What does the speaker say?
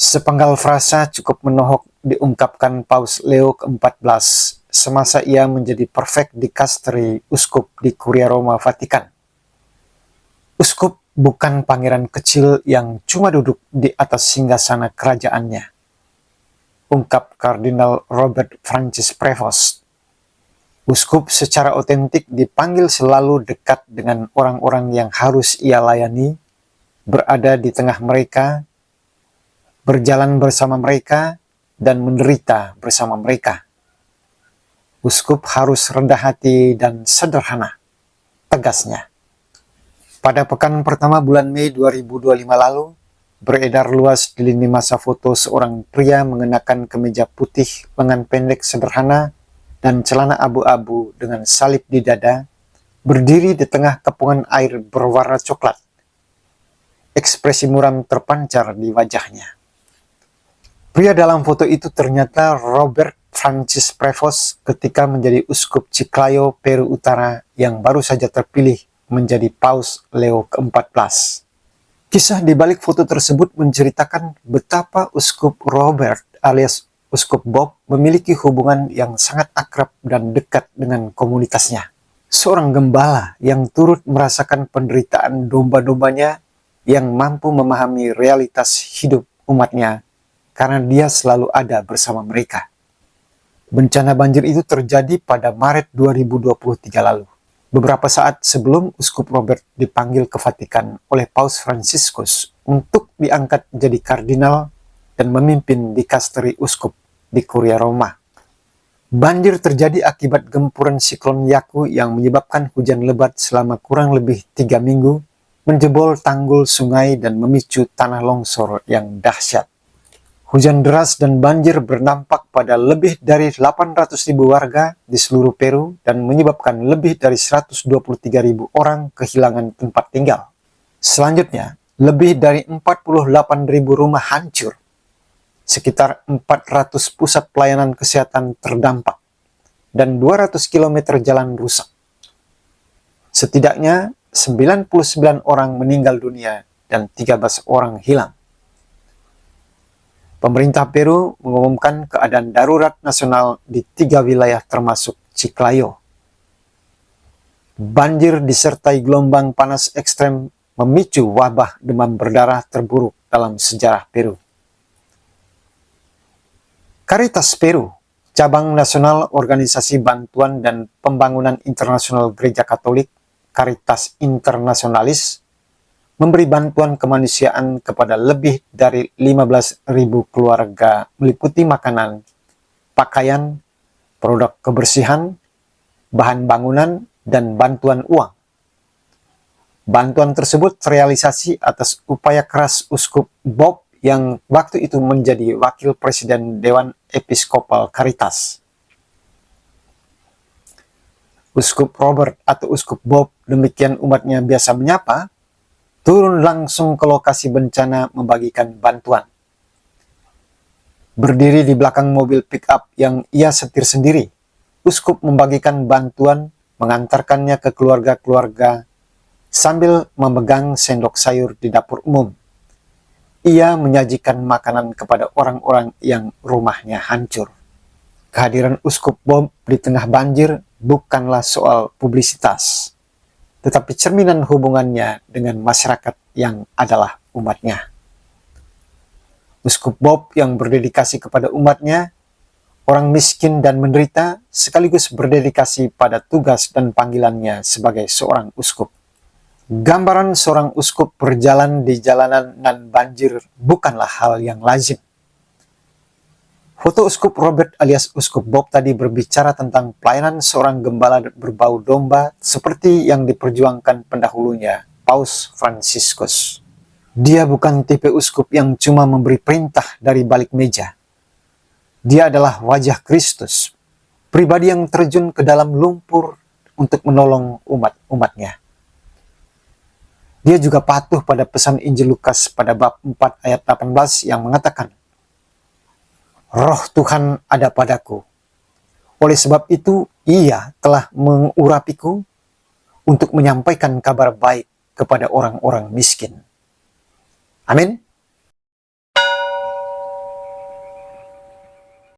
Sepenggal frasa cukup menohok diungkapkan Paus Leo ke-14 semasa ia menjadi prefek dikasteri uskup di Kuria Roma Vatikan. Uskup bukan pangeran kecil yang cuma duduk di atas singgasana kerajaannya, ungkap Kardinal Robert Francis Prevost. Uskup secara otentik dipanggil selalu dekat dengan orang-orang yang harus ia layani, berada di tengah mereka, berjalan bersama mereka, dan menderita bersama mereka. Uskup harus rendah hati dan sederhana, tegasnya. Pada pekan pertama bulan Mei 2025 lalu, beredar luas di lini masa foto seorang pria mengenakan kemeja putih lengan pendek sederhana dan celana abu-abu dengan salib di dada, berdiri di tengah kepungan air berwarna coklat. Ekspresi muram terpancar di wajahnya. Pria dalam foto itu ternyata Robert Francis Prevost ketika menjadi uskup Chiclayo, Peru Utara yang baru saja terpilih menjadi Paus Leo ke-14. Kisah di balik foto tersebut menceritakan betapa uskup Robert alias uskup Bob memiliki hubungan yang sangat akrab dan dekat dengan komunitasnya. Seorang gembala yang turut merasakan penderitaan domba-dombanya yang mampu memahami realitas hidup umatnya karena dia selalu ada bersama mereka. Bencana banjir itu terjadi pada Maret 2023 lalu, beberapa saat sebelum uskup Robert dipanggil ke Vatikan oleh Paus Fransiskus untuk diangkat jadi kardinal dan memimpin dikasteri uskup di Kuria Roma. Banjir terjadi akibat gempuran siklon Yaku yang menyebabkan hujan lebat selama kurang lebih 3 minggu, menjebol tanggul sungai dan memicu tanah longsor yang dahsyat. Hujan deras dan banjir berdampak pada lebih dari 800.000 warga di seluruh Peru dan menyebabkan lebih dari 123.000 orang kehilangan tempat tinggal. Selanjutnya, lebih dari 48.000 rumah hancur. Sekitar 400 pusat pelayanan kesehatan terdampak dan 200 km jalan rusak. Setidaknya 99 orang meninggal dunia dan 13 orang hilang. Pemerintah Peru mengumumkan keadaan darurat nasional di 3 wilayah termasuk Chiclayo. Banjir disertai gelombang panas ekstrem memicu wabah demam berdarah terburuk dalam sejarah Peru. Caritas Peru, cabang nasional Organisasi Bantuan dan Pembangunan Internasional Gereja Katolik, Caritas Internationalis, memberi bantuan kemanusiaan kepada lebih dari 15.000 keluarga meliputi makanan, pakaian, produk kebersihan, bahan bangunan, dan bantuan uang. Bantuan tersebut terrealisasi atas upaya keras uskup Bob yang waktu itu menjadi wakil presiden Dewan Episkopal Caritas. Uskup Robert atau uskup Bob, demikian umatnya biasa menyapa, turun langsung ke lokasi bencana membagikan bantuan. Berdiri di belakang mobil pick-up yang ia setir sendiri, uskup membagikan bantuan, mengantarkannya ke keluarga-keluarga sambil memegang sendok sayur di dapur umum. Ia menyajikan makanan kepada orang-orang yang rumahnya hancur. Kehadiran uskup Bob di tengah banjir bukanlah soal publisitas, tetapi cerminan hubungannya dengan masyarakat yang adalah umatnya. Uskup Bob yang berdedikasi kepada umatnya, orang miskin dan menderita, sekaligus berdedikasi pada tugas dan panggilannya sebagai seorang uskup. Gambaran seorang uskup berjalan di jalanan nan banjir bukanlah hal yang lazim. Foto uskup Robert alias uskup Bob tadi berbicara tentang pelayanan seorang gembala berbau domba seperti yang diperjuangkan pendahulunya, Paus Fransiskus. Dia bukan tipe uskup yang cuma memberi perintah dari balik meja. Dia adalah wajah Kristus, pribadi yang terjun ke dalam lumpur untuk menolong umat-umatnya. Dia juga patuh pada pesan Injil Lukas pada bab 4 ayat 18 yang mengatakan, "Roh Tuhan ada padaku. Oleh sebab itu, ia telah mengurapiku untuk menyampaikan kabar baik kepada orang-orang miskin." Amin.